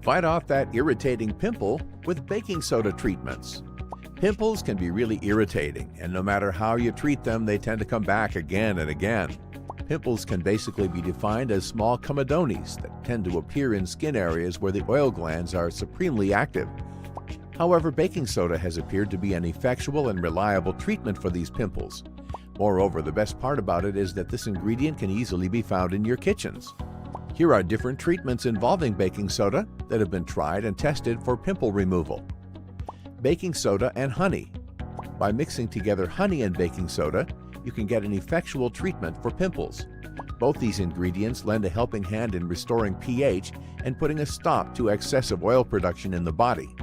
Fight off that irritating pimple with baking soda treatments. Pimples can be really irritating, and no matter how you treat them, they tend to come back again and again. Pimples can basically be defined as small comedones that tend to appear in skin areas where the oil glands are supremely active. However, baking soda has appeared to be an effectual and reliable treatment for these pimples. Moreover, the best part about it is that this ingredient can easily be found in your kitchens. Here are different treatments involving baking soda that have been tried and tested for pimple removal. Baking soda and honey. By mixing together honey and baking soda, you can get an effectual treatment for pimples. Both these ingredients lend a helping hand in restoring pH and putting a stop to excessive oil production in the body.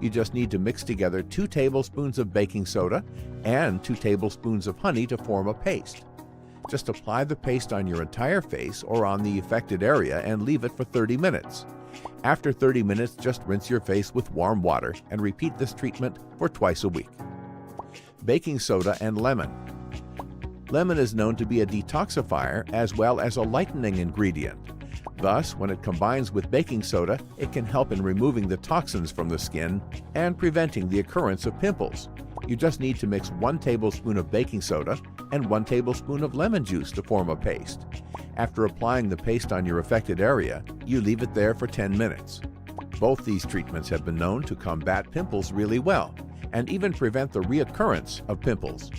You just need to mix together 2 tablespoons of baking soda and 2 tablespoons of honey to form a paste. Just apply the paste on your entire face or on the affected area and leave it for 30 minutes. After 30 minutes, just rinse your face with warm water and repeat this treatment for twice a week. Baking soda and lemon. Lemon is known to be a detoxifier as well as a lightening ingredient. Thus, when it combines with baking soda, it can help in removing the toxins from the skin and preventing the occurrence of pimples. You just need to mix 1 tablespoon of baking soda and 1 tablespoon of lemon juice to form a paste. After applying the paste on your affected area, you leave it there for 10 minutes. Both these treatments have been known to combat pimples really well and even prevent the reoccurrence of pimples.